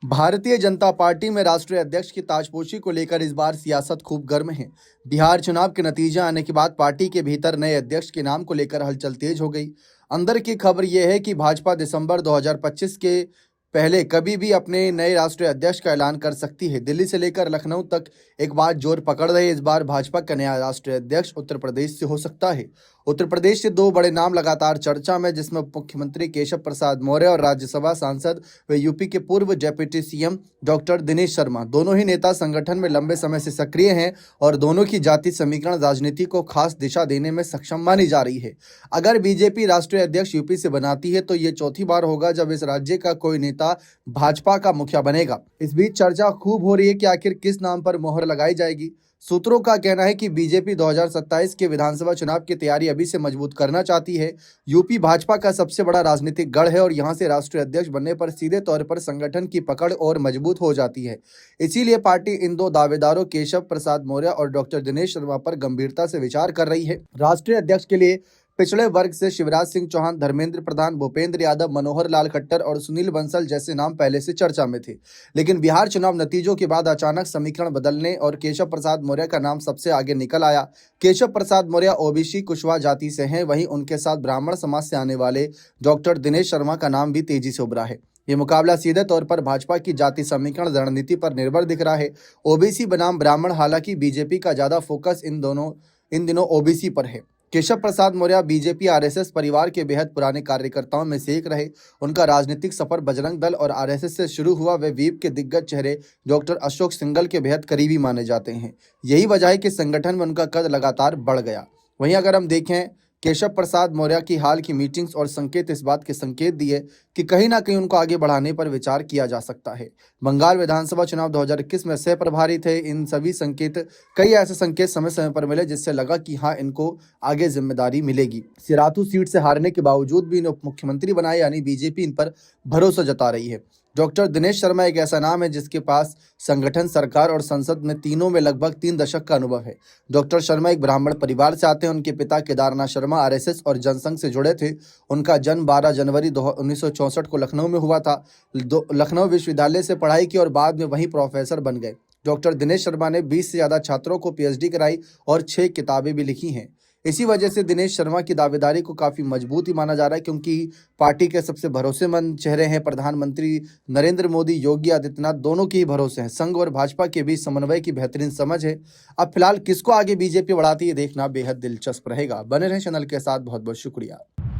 Bharatiya Janata party में राष्ट्रीय अध्यक्ष की ताजपोशी को लेकर इस बार सियासत खूब गर्म है। बिहार चुनाव के नतीजे आने के बाद पार्टी के भीतर नए अध्यक्ष के नाम को लेकर हलचल तेज हो गई। अंदर की खबर यह है कि भाजपा दिसंबर 2025 के पहले कभी भी अपने नए राष्ट्रीय अध्यक्ष का ऐलान कर सकती है। दिल्ली से लेकर लखनऊ तक एक बात जोर पकड़ रही है। इस बार भाजपा का नया राष्ट्रीय अध्यक्ष उत्तर प्रदेश से हो सकता है। उत्तर प्रदेश से दो बड़े नाम लगातार चर्चा में, जिसमें मुख्यमंत्री केशव प्रसाद मौर्य और राज्यसभा सांसद व यूपी के पूर्व deputy CM doctor Dinesh Sharma. दोनों ही नेता संगठन में लंबे समय से सक्रिय हैं और दोनों की जाति समीकरण राजनीति को खास दिशा देने में सक्षम मानी जा रही है। अगर बीजेपी राष्ट्रीय अध्यक्ष यूपी से बनाती है तो ये चौथी बार होगा जब इस राज्य का कोई नेता भाजपा का मुखिया बनेगा। इस बीच चर्चा खूब हो रही है कि आखिर किस नाम पर मोहर लगाई जाएगी। सूत्रों का कहना है कि बीजेपी 2027 के विधानसभा चुनाव की तैयारी अभी से मजबूत करना चाहती है। यूपी भाजपा का सबसे बड़ा राजनीतिक गढ़ है और यहां से राष्ट्रीय अध्यक्ष बनने पर सीधे तौर पर संगठन की पकड़ और मजबूत हो जाती है। इसीलिए पार्टी इन दो दावेदारों केशव प्रसाद मौर्य और डॉक्टर दिनेश शर्मा पर गंभीरता से विचार कर रही है। राष्ट्रीय अध्यक्ष के लिए पिछड़े वर्ग से शिवराज सिंह चौहान, धर्मेंद्र प्रधान, भूपेंद्र यादव, मनोहर लाल खट्टर और सुनील बंसल जैसे नाम पहले से चर्चा में थे। लेकिन बिहार चुनाव नतीजों के बाद अचानक समीकरण बदलने और केशव प्रसाद मौर्य का नाम सबसे आगे निकल आया। केशव प्रसाद मौर्य ओबीसी कुशवाहा जाति से हैं, वहीं उनके साथ ब्राह्मण समाज से आने वाले डॉक्टर दिनेश शर्मा का नाम भी तेजी से उभरा है। ये मुकाबला सीधे तौर पर भाजपा की जाति समीकरण रणनीति पर निर्भर दिख रहा है। ओबीसी बनाम ब्राह्मण, हालांकि बीजेपी का ज्यादा फोकस इन दिनों ओबीसी पर है। केशव प्रसाद मौर्य बीजेपी आरएसएस परिवार के बेहद पुराने कार्यकर्ताओं में से एक रहे। उनका राजनीतिक सफर बजरंग दल और आरएसएस से शुरू हुआ। वे वीप के दिग्गज चेहरे डॉक्टर अशोक सिंघल के बेहद करीबी माने जाते हैं। यही वजह है कि संगठन में उनका कद लगातार बढ़ गया। वहीं अगर हम देखें, केशव प्रसाद मौर्य की हाल की मीटिंग्स और संकेत इस बात के संकेत दिए कि कहीं ना कहीं उनको आगे बढ़ाने पर विचार किया जा सकता है। बंगाल विधानसभा चुनाव 2021 में सह प्रभारी थे। इन सभी संकेत, कई ऐसे संकेत समय समय पर मिले जिससे लगा कि हाँ, इनको आगे जिम्मेदारी मिलेगी। सिराथू सीट से हारने के बावजूद भी इन्हें उप मुख्यमंत्री बनाए, यानी बीजेपी इन पर भरोसा जता रही है। डॉक्टर दिनेश शर्मा एक ऐसा नाम है जिसके पास संगठन, सरकार और संसद में तीनों में लगभग 3 दशक का अनुभव है। डॉक्टर शर्मा एक ब्राह्मण परिवार से आते हैं। उनके पिता केदारनाथ शर्मा आरएसएस और जनसंघ से जुड़े थे। उनका जन्म 12 जनवरी 1964 को लखनऊ में हुआ था। लखनऊ विश्वविद्यालय से पढ़ाई की और बाद में वहीं प्रोफेसर बन गए। डॉक्टर दिनेश शर्मा ने 20 से ज़्यादा छात्रों को पीएचडी कराई और 6 किताबें भी लिखी हैं। इसी वजह से दिनेश शर्मा की दावेदारी को काफ़ी मजबूत ही माना जा रहा है, क्योंकि पार्टी के सबसे भरोसेमंद चेहरे हैं। प्रधानमंत्री नरेंद्र मोदी, योगी आदित्यनाथ दोनों के ही भरोसे हैं। संघ और भाजपा के बीच समन्वय की बेहतरीन समझ है। अब फिलहाल किसको आगे बीजेपी बढ़ाती है देखना बेहद दिलचस्प रहेगा। बने रहें चैनल के साथ। बहुत बहुत शुक्रिया।